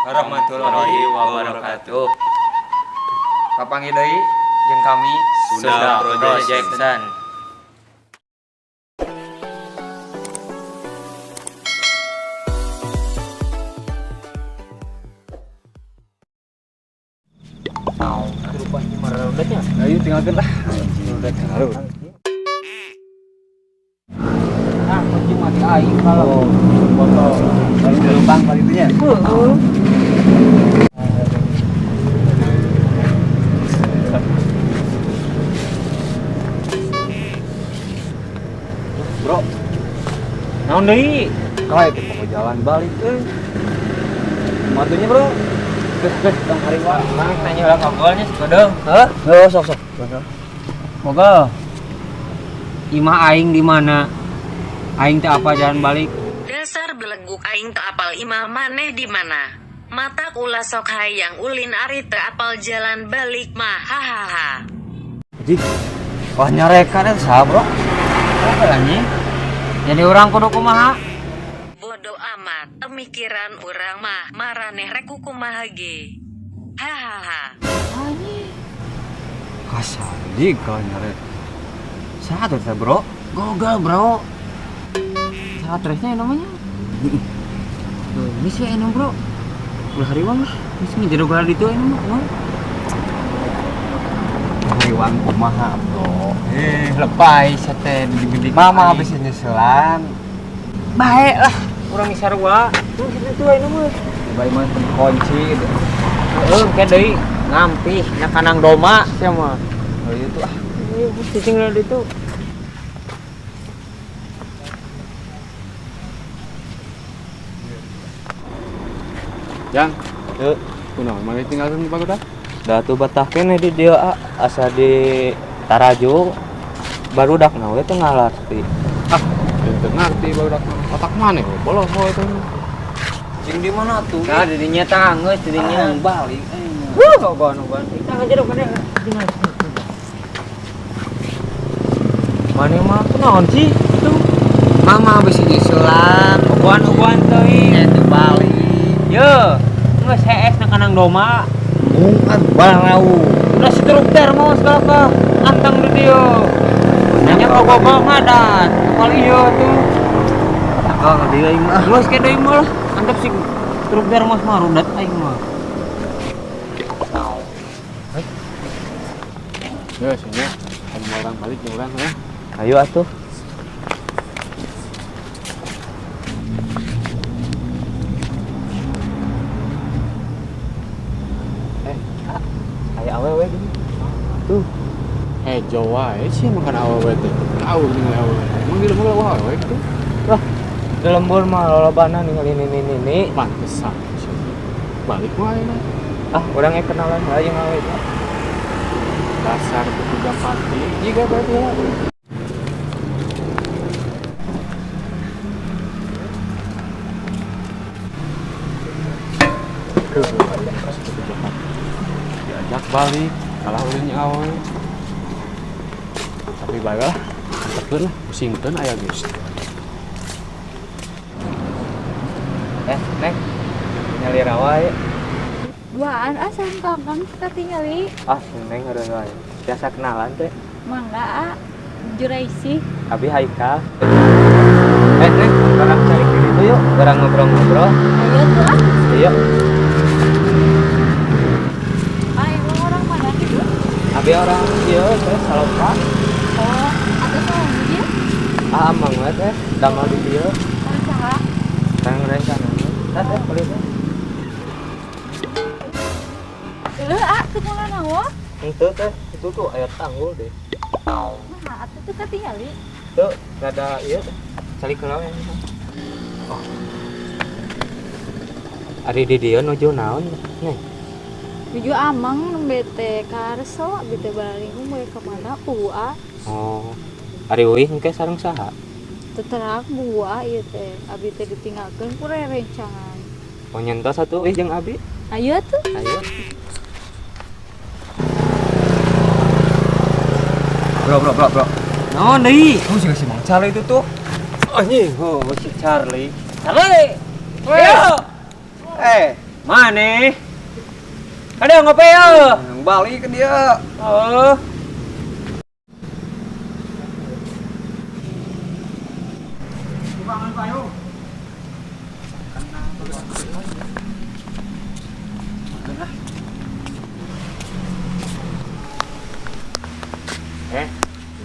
warahmatullahi wabarakatuh. Kapangi deui jeung kami Sunda Production. ayo tinggalkeun lah. Nah, kucing mati aing kalau Botol balik di lubang kali itu nya. Bro, naon deui? kae kita mau jalan balik Matunya bro. Ges tong hariwa. Mang tanya ulah kagolnya sekedeng. Hah? Sok. Moga. Imah aing di mana? Aing teh apa jalan balik? Dasar beleguk aing teu apal imah maneh di mana. Mata ulah sok hayang ulin ari teu apal jalan balik mah hahaha. Jik. Wah nyarekan eta saha bro? Apa lagi? Jadi orang kudu kumaha? Bodoh amat, pemikiran urang mah maraneh rek kumaha ge. Hahaha. Kasar jik kalau nyarek. Saha tuh bro? Gogol bro. Salah terusnya namanya. Tuh, ini sih enak bro. Ulah hariwang lah. Ini sih jadi gol itu enak mah. Hariwang kumaha bro? Lebay sate di Mama habis nyusulan. baik lah. Kurang sarua. Tuh itu enak mah. Bayi mah kunci gitu. Kayak deui ngampih nya kanang doma sia mah. Oh itu ah. Cicing lah itu. Jang, kunaon mari tinggalkeun di pagoda? Da tuh betah keneh di dia asa di Tarajo. Barudak na we teh ngalarti. Ah, teu ngarti barudak otak maneh bolos we itu. Cing di mana tuh? Nah, didinya tanggeus, didinya balik. Ogon. Kita ngajerok kana. Mana mah kunaon sih? Itu Mama habis nyusulan. uban teuing. Itu balik. Yo, geus HS na kanang doma. Bungan barau. Udah struktur mau segala antang di dia. Nanya kok ngadat. Kal ieu tuh. Oh dia aing mah. Geus ke deui mah. Antep si struktur mah marudat aing mah. Ya, sini. Ada orang balik jeung urang ya. Ayo atuh. Aya awewe gini. Tuh. Hejo wae sih makan awewe teh. Tahu nih awewe. Emang di lembur awewe gitu. Lah, di lembur mah lolobana ninggalin ini. Pantesan sih. Balik wae nah. Ah, urang ge kenalan heula jeung awewe. Dasar petugas pati. Jiga berarti ya. Diajak balik, kalah ulin awewe. Tapi baiklah, antepkeun lah, pusingkeun aya geus. Neng. Nyali rawa ya. Duaan asal kakang kita tingali Ah, Neng eureun wae. Biasa kenalan teh. mangga Juraisi Abi Haikal. Neng, orang cari diri tuh yuk. Orang ngobrol-ngobrol. ayo tuh ah Iya. emang orang mana gitu Abi orang ieu teh Saloka. oh atau sama dia Ah, amang we teh. Damel di dieu. saha Tang rencana. Teh kulit teh. ah tunggu nawa Itu teh, itu tuh aya tanggul deh. nah atuh tuh katingali Tuh, gak ada ieu teh. Cari kenalan. Oh. Ari di dieu nuju naon, Neng? tujuh amang bete karso bete balik mau ke mana buah Oh. Ari euih engke sareng saha? teterak buah ieu teh abi teh ditinggalkeun ku rencangan Oh, nyentos atuh euih jeung Abi. ayo tuh Ayo. Bro. Naon deui? Oh si Mang Charlie itu tuh. Anjing, oh si Charlie. Charlie. Eh, Mana? Ada ngopi ya? Balik ke dia. Oh.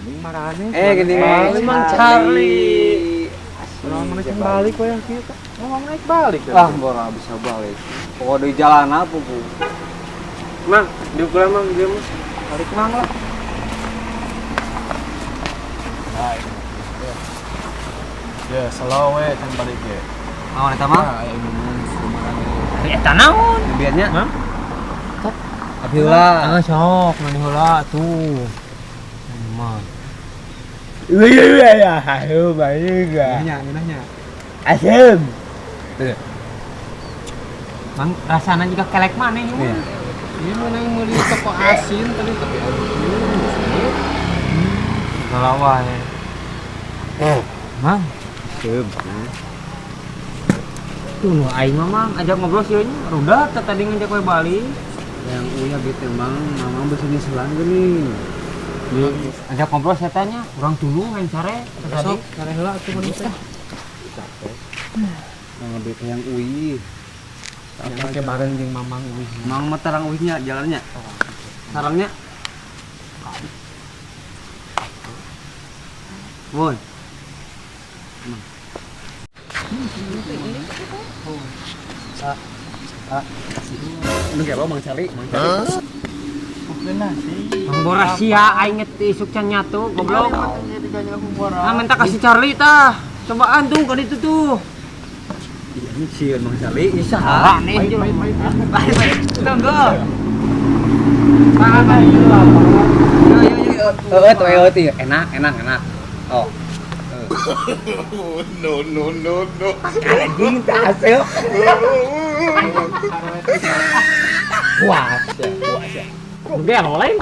Ini marahnya. Gini Emang Charlie. Orang naik balik kok yang kita. Orang naik balik. Ah, bora bisa balik. Pokoknya di jalan apa, Bu? Mang, diukur mang dia mah. Balik mang lah. Ya, slow we kan balik ya. Mau eta mah? Ah, ini marahnya. Ari eta naon? Biarnya. Hah? Abi heula. Sok, mani heula tuh. Mah. Iya, ayo balik Nanya. Asem. Mang rasana juga kelek maneh ieu. Iya. Ini mana yang mau di toko asin tadi tapi Galawah ya. Mang, Asem. tuh nu aing mah mang ajak ngobrol sih nya. Rudah tadi ngajak we balik. Yang uya gitu emang mamang bisa nyeselan gini. Ajak ngobrol saya tanya, urang dulu main care tadi. Karena heula tuh manusia. Ngambil yang uyi. Yang pakai bareng jeung mamang uih. Mang mah terang uihnya jalannya. Sarangnya. Woi. Lu kayak apa Mang Cari? Mang Cari. Mang boras sia aing nget isuk can nyatu goblok. Ah minta kasih Charlie tah. Cobaan tuh ka ditu tuh. Ini sieun Mang Cari. Ah nih. Baik. Tunggu. Tuh enak. Oh. No. Anjing tak hasil. Puas ya. Udah oleh.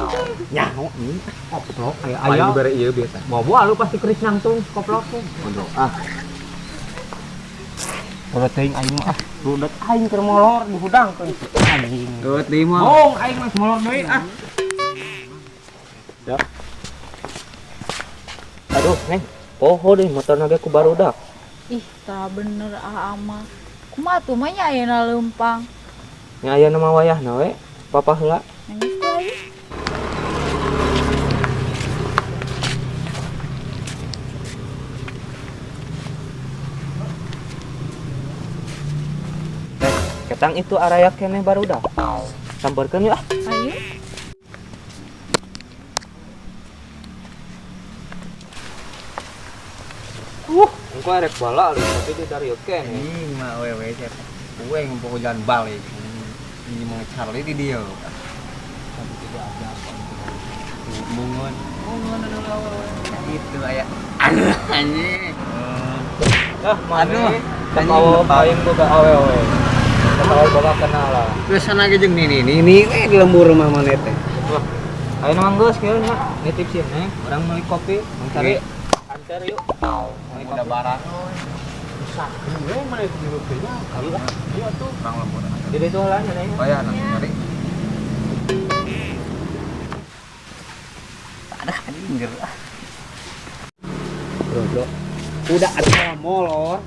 Nyaho ini. Koplok kayak Ayo aya. bare ieu biasa. Bawa lu pasti keris nangtung koplok tuh. Ah. Udah teuing aing mah rudet aing keur molor di hudang tuh anjing. Geut deui mah. Bong aing mah molor deui ah. Aduh, Neng. Poho deh motorna ge ku barudak. Ih, tah bener ama. Kumaha tuh mah nya ayeuna leumpang. Nya aya nama wayahna we. Papa heula. Nangis ku aing. Teh, ketang itu araya keneh barudak. Sampeurkeun yuk ah. Ayo. Engko arek bala ali tapi di dari keneh. Ini mah wewe sia. Gue yang mau jalan balik. Ini mau Charlie di dia. Bungun. Itu aya. Anjing. Ah, Aduh. Aduh, aing boga awewe. Ketawa boga kenal lah. Geus sana ge jeung ini di lembur rumah mana teh. Wah, ayo nang geus kieu nya. Nitip sih Neng, urang meuli kopi, mencari anter yuk. Udah barang. Gue mana itu di rupanya. Iya tuh. Orang lembur. Jadi itu lah Neng. Bayar nanti nyari. Ada anjing ger. Bro. Udah ada molor.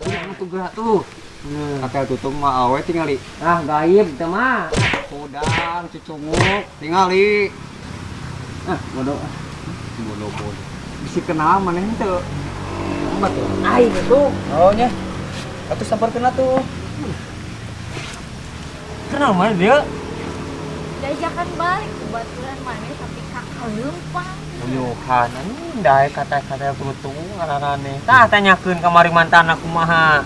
Yang tuh gerak tuh. Kakek tutung mah awe tingali. Ah gaib teh mah. Udang cucunguk tingali. Bodoh. Bisi kenal maneh teu. Betul. Aing itu. Oh nya. Atuh sampeurkeun atuh. Kenal mana dia? Diajakan balik kebetulan mana tapi kakak leumpang. Uyuhan anjing dae kata-kata beruntung ngaranane. Tah tanyakeun kamari mantanna kumaha.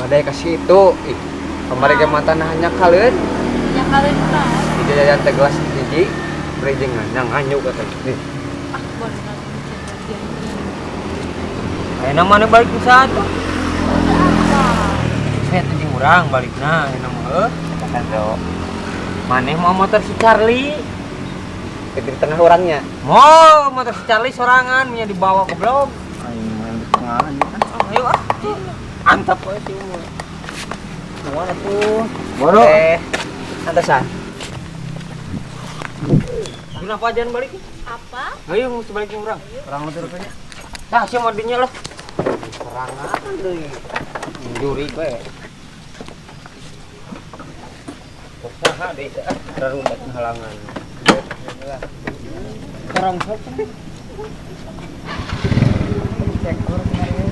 Badai ka situ. Ih, kamari ge mantan hanya kaleun. Ya kalian tahu. Di jajan teh gelas hiji. Beri jeung anyu katanya. Nih, Ah, baru nanti bagian ini. Ayeuna mana balik ke saat? Udah apa? Saya anjing urang balikna ayeuna mah katakan do. Maneh mau motor si Charlie. di tengah orangnya. Mau motor si Charlie sorangan nya dibawa ke blog. Aing main di tengah kan. Ayo ah. Antap we si umur. Muan atuh. Boro. Santasan. Kenapa jangan balik? Apa? Ayo mesti balik ke orang. Orang lu terus aja. Dah, siapa mau dinya lah. Serangan deui. Juri gue. Usaha deh, darurat halangan. Sekarang saja. Cek kemarin.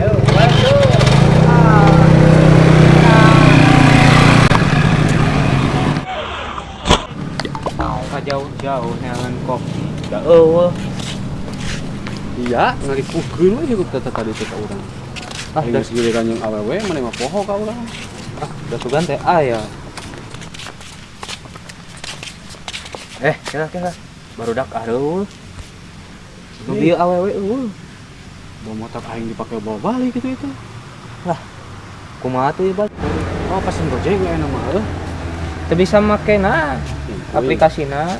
Ayo, bantu. Jauh-jauh neangan kopi. Da eueuh. Iya, ngalipukeun we hirup teh tadi teh ka urang. Ah, Geus giliran jeung awewe mana mah poho ka urang. da sugan teh aya. Kira barudak areul. Nu bieu awewe eueuh. Bawa motor aing dipake bawa balik gitu itu. Kumaha teh bal? Oh, pesen Gojek we enak mah heuh. Teu bisa makena aplikasina.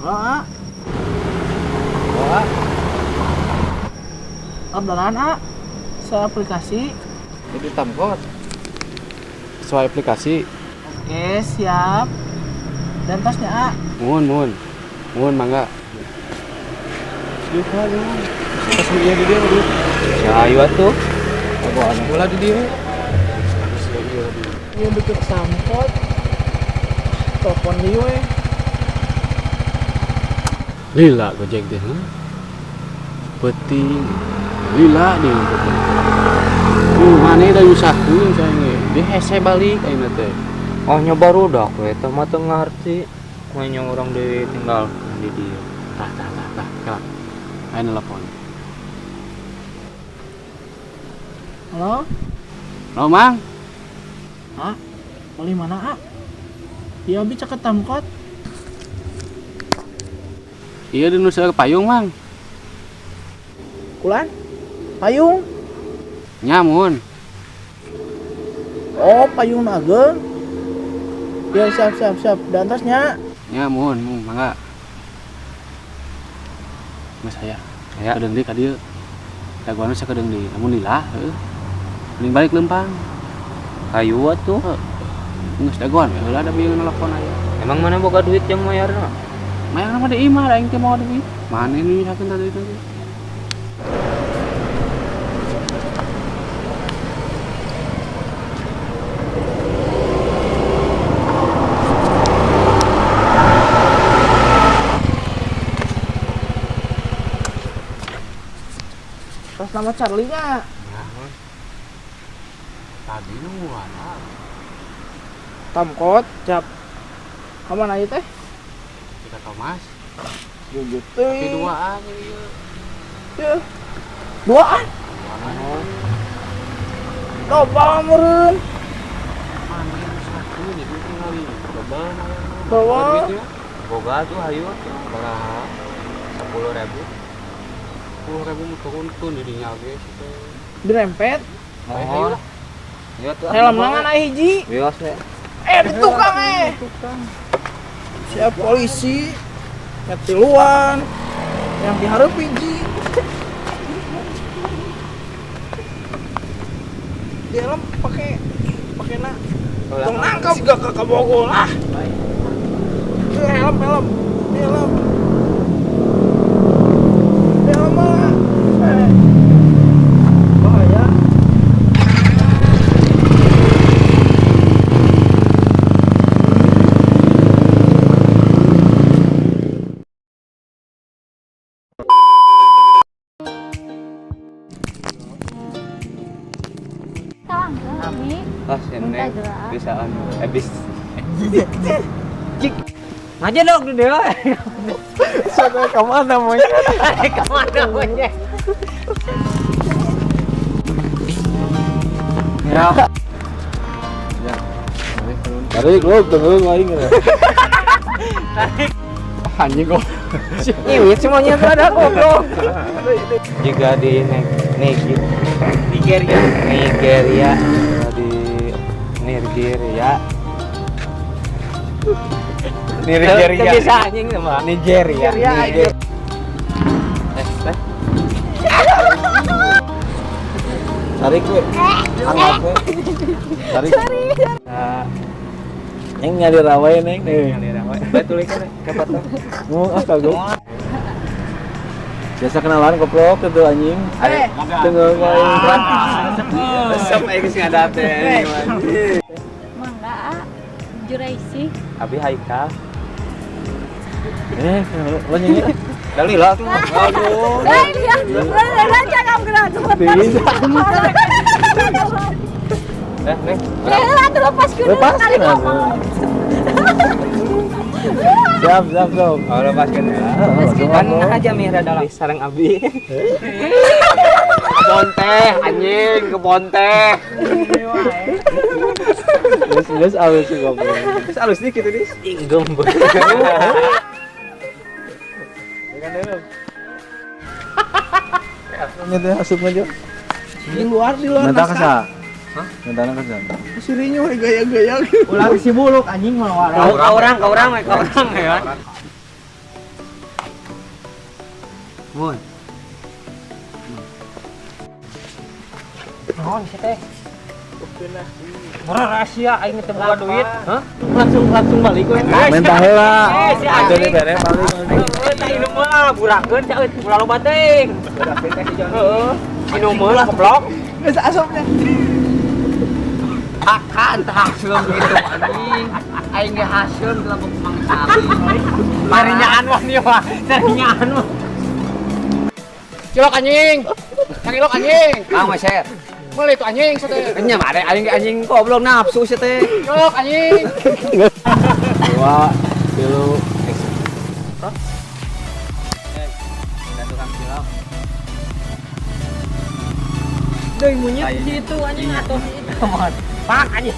Ah. Orderan A. Saya aplikasi. Jadi tamkot. Sesuai aplikasi. Oke, siap. Dan tasnya A. Mun mangga. Juga ya. Pesen dia di dia dulu. Ya ayo atuh. Aku ada bola di dia. Yang deket samkot. Telepon dia we. Lila Gojek deh. Penting. Lila deh. Mana dah usahakeun saya ge. Dia hese balik ayeuna teh. Oh nyoba rudak we teh mah teu ngarti. Manya orang ditinggalkeun di dieu. Tah. Kelak. Ayo nelpon. Halo? Halo, Mang. A. Balik mana A? Dia bisa ke Tamkot. Iya di Nusa Payung, Mang. Kulan? Payung? Nyamun. Oh, payung nageung. Ya siap. Dan tasnya? Nyamun, mangga. Mas saya. Ya. Kadang di ka dieu. Dagoana saya kadang di. Namun lila, heuh. Mending balik lempang. Ayo atuh. Geus dagoan we heula da bieu nelpon aya. Emang mana boga duit yang mayarna? Mayang nama da imah aing teh mau duit. Mana ini hakeun tadi tadi. Terus nama Charlie-nya? Tadi nu ada. Tamkot, cap. Kaman aja teh? Kita Thomas. Jujut teh. Keduaan ieu. Ya. Duaan? Coba meureun. Mana yang satu jadi tinggali. Coba Bawa. Boga tuh ayo atuh. Baraha? 10.000. 10.000 mu turunkeun di dinya ge. Dirempet. Mohon. Ayo tuh. Helm nangan aya hiji. Bios we. Di tukang Siap polisi. Yang tiluan. Yang diharap hiji. Di helm pakai na. Tong nangkap gak ke kabogol ah. Helm. Di helm mah. Bahaya. Sini bisaan habis. Aja dong di dewa. Sampai kemana maunya? Kemana maunya? Ya. Tarik lu tenggeung aing. Anjing kok. Iwit semuanya tuh ada goblok. Jika di Nigeria di Nigeria Nigeria. Bisa anjing sama. Nigeria. Teh. Tarik we. Angkat we. Tarik. Yang ngalir rawe neng. Betul kan kepotong. Mau kagok. Biasa kenalan goblok itu anjing. Tengah main. Resep aja geus ngadat teh. Mangga Juraisi. Abi Haikal. Lo nyanyi. Kali lah tuh. Aduh. Lah jangan gerak. Nih. Lah tuh lepas ke. Lepas Siap. Oh, lepaskan ya. Kan aja nih dalam sarang Abi. Kebon teh anjing, kebon teh. Geus alus sih goblok. Terus alus dikit tadi. Inggem. Ini teh asup aja. Di luar Minta kasa. Hah? Minta kasa. Sirinya we gaya-gaya. Ulah si buluk anjing mah Ka orang ya. Mun. Naon sih teh? Murah rahasia aing teh boga duit. Hah? Langsung balik we. Minta heula. Si Ada anjing. di bere balik. Tah ieu mah burakeun ca euy ulah loba teuing. Heeh. Minum mah goblok. Geus asupnya. Akan tah hasil gitu anjing. Aing ge hasil lagu mangsari. Marinyaan mah ieu mah. Marinyaan mah. Cilok anjing. Cilok anjing. Bang Maser. Boleh itu anjing sate. Nya mah ada anjing goblok nafsu sih teh. Cilok anjing. 2 3 Deui munyet situ anjing atuh. Pak anjing.